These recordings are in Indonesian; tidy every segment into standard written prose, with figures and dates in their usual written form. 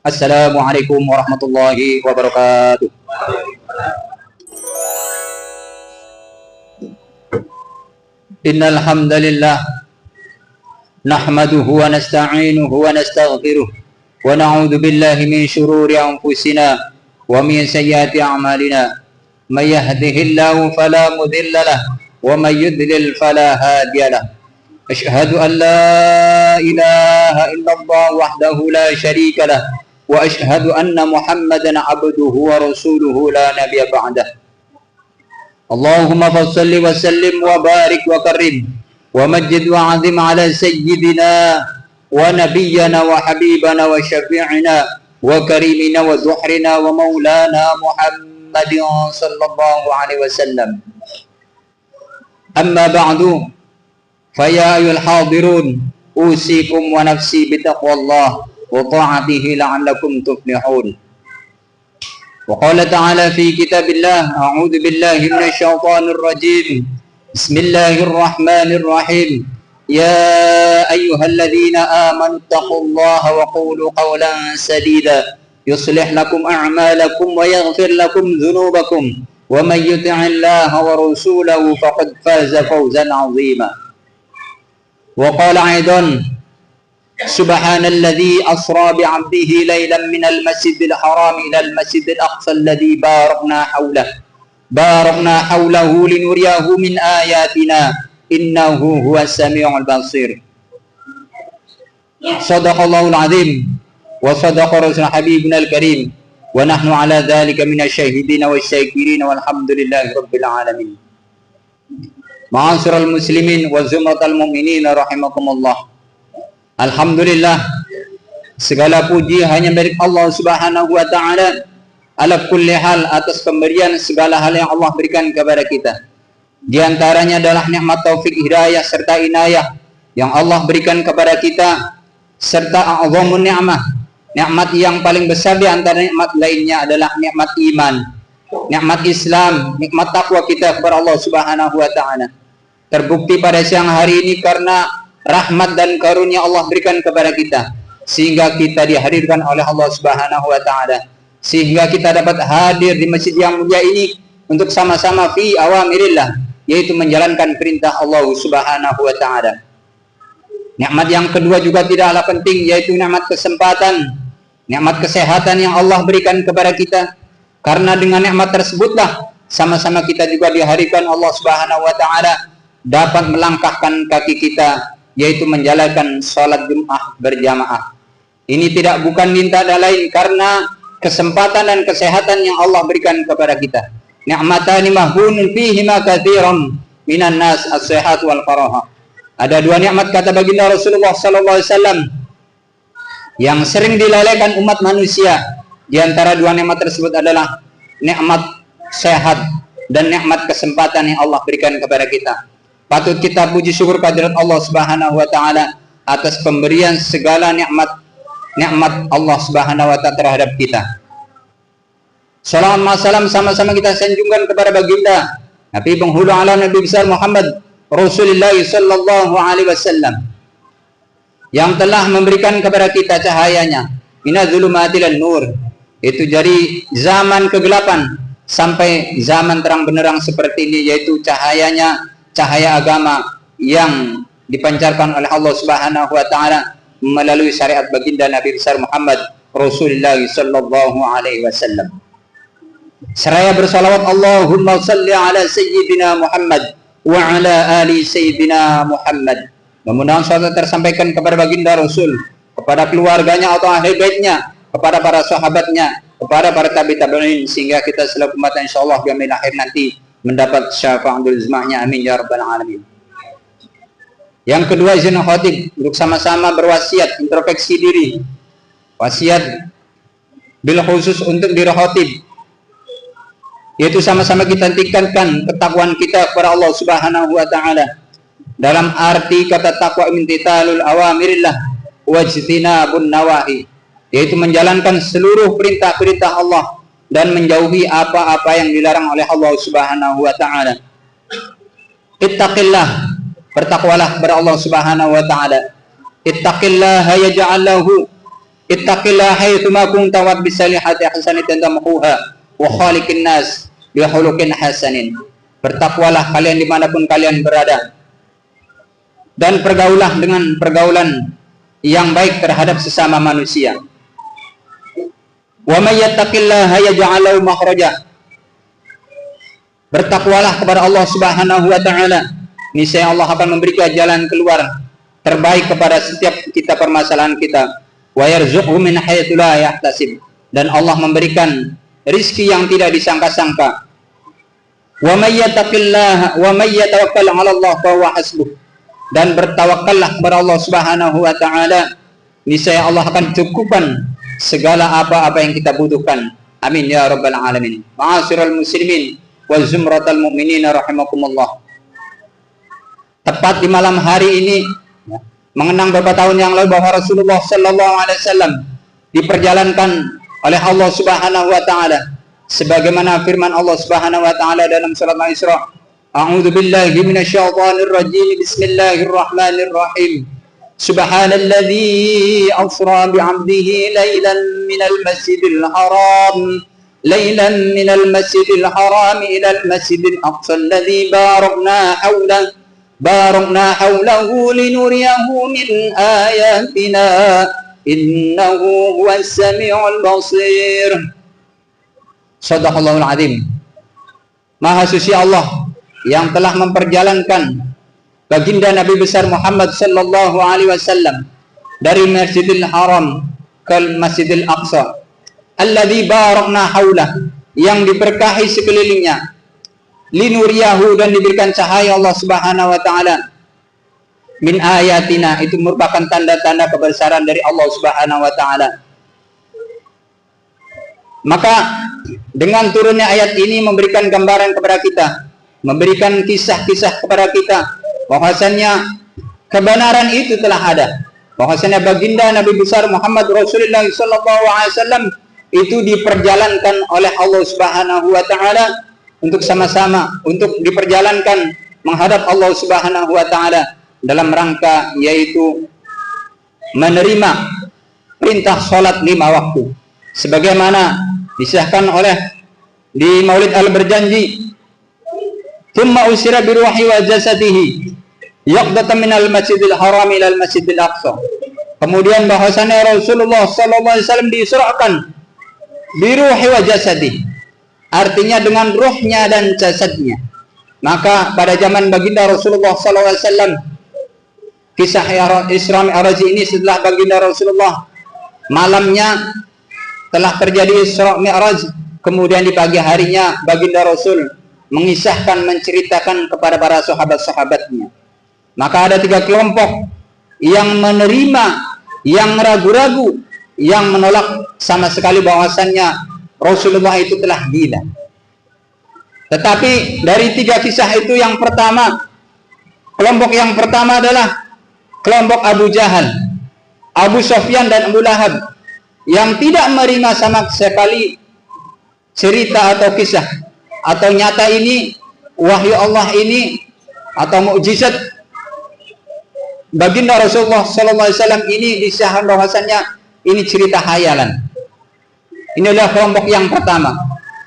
Assalamualaikum warahmatullahi wabarakatuh. Innal hamdalillah nahmaduhu wa nasta'inuhu wa nastaghfiruh wa na'udzu billahi min shururi anfusina wa min sayyiati a'malina. May yahdihillahu fala mudilla lahu wa may yudlil fala hadiya lahu. Asyhadu an la ilaha illallah wahdahu la syarika lahu wa asyhadu anna Muhammadan abduhu wa rasuluhu la nabiyya ba'dah. Allahumma fassalli wa sallim wa barik wa karim wa majid wa azim ala sayyidina wa nabiyyana wa habibana wa syafi'ina wa karimina wa zuhrina wa maulana Muhammadin sallallahu alaihi wasallam. Amma ba'du, faya ayyuhal hadirun, usikum wa nafsi bitaqwallah wa ta'atihi la'allakum tuflihun. وقال تعالى في كتاب الله: أعوذ بالله من الشيطان الرجيم بسم الله الرحمن الرحيم يا أيها الذين آمنوا اتقوا الله وقولوا قولا سديدا يصلح لكم أعمالكم ويغفر لكم ذنوبكم ومن يطع الله ورسوله فقد فاز فوزا عظيما. وقال أيضا: سبحان الذي أسرى بعبده ليلا من المسجد الحرام إلى المسجد الأقصى الذي باركنا حوله لنريه من آياتنا إنه هو السميع البصير. صدق الله العظيم وصدق رسول حبيبنا الكريم ونحن على ذلك من الشاهدين والشاكرين والحمد لله رب العالمين. معاشر المسلمين وزمرة المؤمنين رحمكم الله. Alhamdulillah, segala puji hanya milik Allah Subhanahu wa ta'ala ala kulli hal, atas pemberian segala hal yang Allah berikan kepada kita. Di antaranya adalah nikmat taufik hidayah serta inayah yang Allah berikan kepada kita, serta a'zamun ni'mah, nikmat yang paling besar di antara nikmat lainnya adalah nikmat iman, nikmat Islam, nikmat takwa kita kepada Allah Subhanahu wa ta'ala. Terbukti pada siang hari ini karena rahmat dan karunia Allah berikan kepada kita, sehingga kita dihadirkan oleh Allah Subhanahu wa ta'ala, sehingga kita dapat hadir di masjid yang mulia ini untuk sama-sama fi awamirillah, yaitu menjalankan perintah Allah Subhanahu wa ta'ala. Nikmat yang kedua juga tidaklah penting, yaitu nikmat kesempatan, nikmat kesehatan yang Allah berikan kepada kita. Karena dengan nikmat tersebutlah sama-sama kita juga dihadirkan Allah Subhanahu wa ta'ala dapat melangkahkan kaki kita, yaitu menjalankan sholat Jum'ah berjamaah. Ini tidak bukan minta lain, karena kesempatan dan kesehatan yang Allah berikan kepada kita. Ni'matani mahbunun fihima katsiran minan nas as-sihat wal faraha. Ada dua nikmat, kata baginda Rasulullah sallallahu alaihi wasallam, yang sering dilalaikan umat manusia. Di antara dua nikmat tersebut adalah nikmat sehat dan nikmat kesempatan yang Allah berikan kepada kita. Patut kita puji syukur kehadirat Allah Subhanahu wa ta'ala atas pemberian segala nikmat Allah Subhanahu wa ta'ala terhadap kita. Salam salam sama-sama kita sanjungkan kepada baginda Nabi penghulu alam, Nabi besar Muhammad Rasulullah sallallahu alaihi wasallam, yang telah memberikan kepada kita cahayanya minaz zulumati ilan nur, itu dari zaman kegelapan sampai zaman terang benderang seperti ini, yaitu cahayanya, cahaya agama yang dipancarkan oleh Allah Subhanahu wa ta'ala melalui syariat baginda Nabi besar Muhammad Rasulullah sallallahu alaihi wasallam. Seraya bersalawat Allahumma salli ala sayyidina Muhammad wa ala ali sayyidina Muhammad. Mudah-mudahan salat tersampaikan kepada baginda Rasul, kepada keluarganya atau ahli baitnya, kepada para sahabatnya, kepada para tabi'in, sehingga kita selaku umat insyaallah di akhir nanti mendapat syafa'atul izmahnya, amin ya rabbal alamin. Yang kedua, izin khatib untuk sama-sama berwasiat, introspeksi diri, wasiat bil khusus untuk diri khatib, yaitu sama-sama kita tingkatkan ketakwaan kita kepada Allah Subhanahu wa ta'ala. Dalam arti kata takwa, imtithalul awamirillah wajtinabun nawahi, yaitu menjalankan seluruh perintah-perintah Allah dan menjauhi apa-apa yang dilarang oleh Allah Subhanahu wa ta'ala. Ittaqillah, bertakwalah kepada Allah Subhanahu wa ta'ala. Ittaqillaha yaj'al lahu ittaqillaha haitsu ma kunta wa bisalihati ahsanatin tamhuha wa khaliqin nas bi khuluqin hasanin. Bertakwalah kalian dimanapun kalian berada, dan pergaulah dengan pergaulan yang baik terhadap sesama manusia. Wa may yattaqillaha yaj'al lahu makhraja. Bertakwalah kepada Allah Subhanahu wa taala, niscaya Allah akan memberikan jalan keluar terbaik kepada setiap kita permasalahan kita. Wa yarzuqhu min haitsu la yahtasib, dan Allah memberikan rizki yang tidak disangka-sangka. Wa may yattaqillaha wa may yatawakkal 'ala Allah fa huwa hasbuh, dan bertawakallah kepada Allah Subhanahu wa taala, niscaya Allah akan cukupkan segala apa-apa yang kita butuhkan. Amin ya rabbal alamin. Ma'asyiral muslimin wa zumratal mu'minin rahimakumullah. Tepat di malam hari ini, mengenang beberapa tahun yang lalu bahwa Rasulullah sallallahu alaihi wasallam diperjalankan oleh Allah Subhanahu wa taala sebagaimana firman Allah Subhanahu wa taala dalam surat Al-Isra. A'udzu billahi minasyaitonir rajim. Bismillahirrahmanirrahim. Subhanalladzi asra bi'abdihi lailan minal masjidil haram ila al-masjidil aqsa alladzi barakna hawlahu linuriyahu min ayatina innahu huwas samiul basir. Shadaqallahul azim. Maha suci Allah yang telah memperjalankan baginda Nabi besar Muhammad sallallahu alaihi wasallam dari Masjidil Haram ke Masjidil Aqsa alladzi barakna haulah, yang diberkahi sekelilingnya, linuriyahu, dan diberikan cahaya Allah Subhanahu wa taala, min ayatina, itu merupakan tanda-tanda kebesaran dari Allah Subhanahu wa taala. Maka dengan turunnya ayat ini memberikan gambaran kepada kita, memberikan kisah-kisah kepada kita bahwasannya kebenaran itu telah ada, bahwasannya baginda Nabi besar Muhammad Rasulullah sallallahu alaihi wasallam itu diperjalankan oleh Allah Subhanahu wa taala untuk sama-sama untuk diperjalankan menghadap Allah Subhanahu wa taala dalam rangka yaitu menerima perintah salat 5 waktu sebagaimana disahkan oleh di Maulid Al-Berjanji. Thumma usira bi ruhi wa jasadihi yaqdatan minal masjidil haram ila al masjidil aqsa. Kemudian bahwasannya Rasulullah sallallahu alaihi wasallam diisrakan bi ruhi wa jasadihi, artinya dengan ruhnya dan jasadnya. Maka pada zaman baginda Rasulullah sallallahu alaihi wasallam, kisah Isra Mi'raj ini setelah baginda Rasulullah malamnya telah terjadi Isra Mi'raj, kemudian di pagi harinya baginda Rasul mengisahkan, menceritakan kepada para sahabat-sahabatnya. Maka ada 3 kelompok yang menerima, yang ragu-ragu, yang menolak sama sekali bahwasannya Rasulullah itu telah gila. Tetapi dari 3 kisah itu, yang pertama, kelompok yang pertama adalah kelompok Abu Jahal, Abu Sufyan dan Abu Lahab, yang tidak menerima sama sekali cerita atau kisah atau nyata ini, wahyu Allah ini atau mukjizat baginda Rasulullah sallallahu alaihi wasallam ini, disahkan bahwasannya ini cerita hayalan. Ini adalah kelompok yang pertama.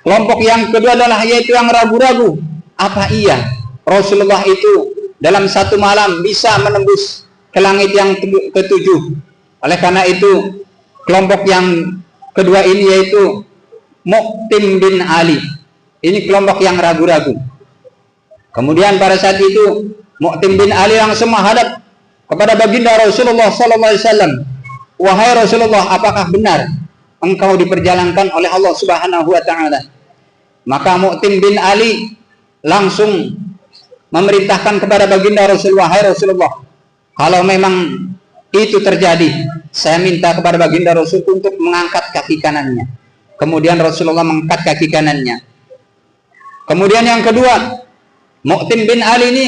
Kelompok yang kedua adalah yaitu yang ragu-ragu, apa iya Rasulullah itu dalam satu malam bisa menembus ke langit yang ke-7. Oleh karena itu kelompok yang kedua ini yaitu Mu'tim bin Ali. Ini kelompok yang ragu-ragu. Kemudian pada saat itu Mu'tim bin Ali langsung menghadap kepada baginda Rasulullah sallallahu alaihi wasallam. Wahai Rasulullah, apakah benar engkau diperjalankan oleh Allah Subhanahu wa taala? Maka Mu'tim bin Ali langsung memerintahkan kepada baginda Rasulullah, wahai Rasulullah, kalau memang itu terjadi, saya minta kepada baginda Rasul untuk mengangkat kaki kanannya. Kemudian Rasulullah mengangkat kaki kanannya. Kemudian yang kedua, Mu'tim bin Ali ini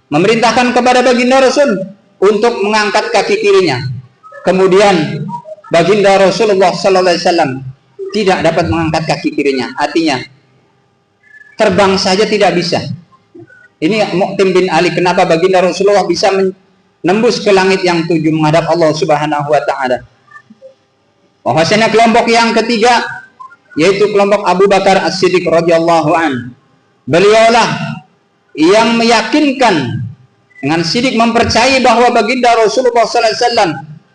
memerintahkan kepada baginda Rasul untuk mengangkat kaki kirinya. Kemudian baginda Rasulullah sallallahu alaihi wasallam tidak dapat mengangkat kaki kirinya. Artinya terbang saja tidak bisa. Ini Mu'tim bin Ali, kenapa baginda Rasulullah bisa menembus ke langit yang 7 menghadap Allah Subhanahu wa taala. Bahwasanya kelompok yang ketiga yaitu kelompok Abu Bakar As-Siddiq radhiyallahu an. Beliaulah yang meyakinkan dengan sidik mempercayai bahwa baginda Rasulullah sallallahu alaihi wasallam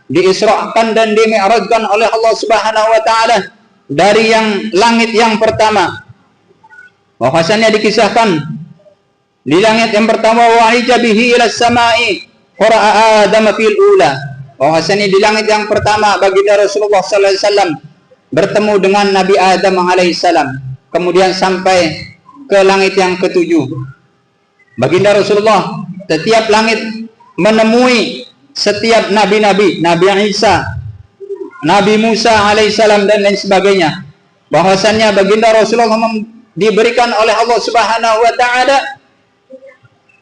diisrakan dan dimi'rajkan oleh Allah Subhanahu wa taala dari yang langit yang pertama. Bahwasanya dikisahkan di langit yang pertama wa hijabihi ila samai qara'a Adam fil ula. Bahwasanya di langit yang pertama baginda Rasulullah sallallahu alaihi wasallam bertemu dengan Nabi Adam alaihi salam, kemudian sampai ke langit yang ketujuh. Baginda Rasulullah setiap langit menemui setiap nabi-nabi, Nabi Isa, Nabi Musa alaihissalam dan lain sebagainya. Bahwasannya baginda Rasulullah diberikan oleh Allah Subhanahu wa taala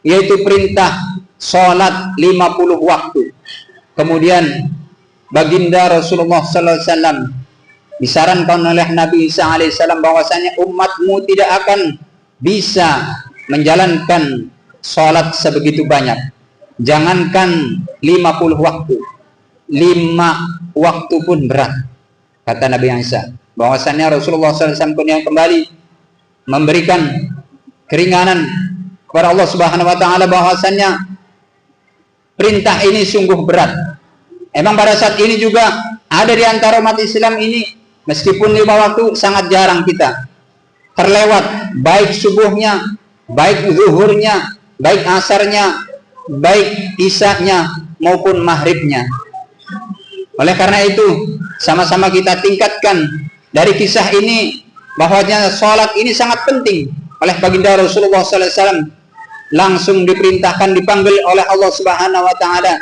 yaitu perintah salat 50 waktu. Kemudian baginda Rasulullah sallallahu alaihi wasallam disarankan oleh Nabi Isa alaihissalam bahwasanya umatmu tidak akan bisa menjalankan salat sebegitu banyak. Jangankan 50 waktu, 5 waktu pun berat, kata Nabi Isa. Bahwasannya Rasulullah SAW pun yang kembali memberikan keringanan kepada Allah Subhanahu wa taala bahwasannya perintah ini sungguh berat. Emang pada saat ini juga ada di antara umat Islam ini meskipun 5 waktu sangat jarang kita terlewat, baik subuhnya, baik zuhurnya, baik asarnya, baik isanya maupun maghribnya. Oleh karena itu sama-sama kita tingkatkan dari kisah ini bahwasanya salat ini sangat penting. Oleh baginda Rasulullah SAW langsung diperintahkan, dipanggil oleh Allah Subhanahu wa taala.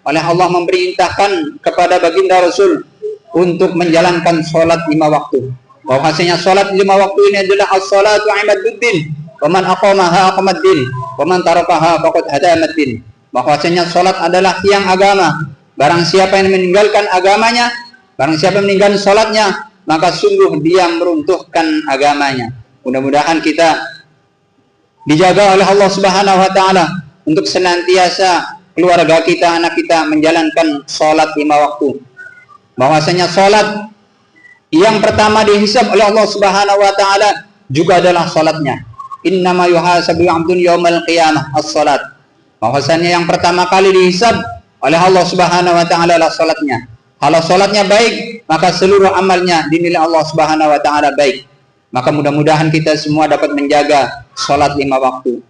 Oleh Allah memerintahkan kepada baginda Rasul untuk menjalankan salat 5 waktu. Bahwasanya salat 5 waktu ini adalah as-salatu imaduddin. Waman aqamaha aqamaddin, waman tarakaha faqad hadamaddin. Bahwasanya salat adalah tiang agama. Barang siapa yang meninggalkan agamanya, barang siapa yang meninggalkan salatnya, maka sungguh dia meruntuhkan agamanya. Mudah-mudahan kita dijaga oleh Allah Subhanahu wa taala untuk senantiasa keluarga kita, anak kita menjalankan salat 5 waktu. Bahwasanya salat yang pertama dihisab oleh Allah Subhanahu wa taala juga adalah salatnya. Innama yuhasabu 'abdun yaumal qiyamah as-salat. Bahwasanya yang pertama kali dihisab oleh Allah Subhanahu wa taala adalah salatnya. Kalau salatnya baik, maka seluruh amalnya dinilai Allah Subhanahu wa taala baik. Maka mudah-mudahan kita semua dapat menjaga salat 5 waktu.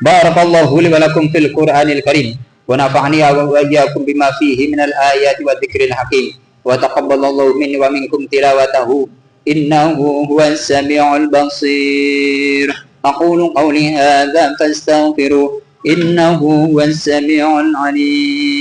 Barakallahu li wa lakum fil Qur'anil Karim wa nafa'ani wa iyyakum bima fihi minal ayati wa dzikril hakim wa taqabbalallahu minni wa minkum tilawatahu. إنه هو السميع البصير أقول قولي هذا فاستغفروا إنه هو السميع العليم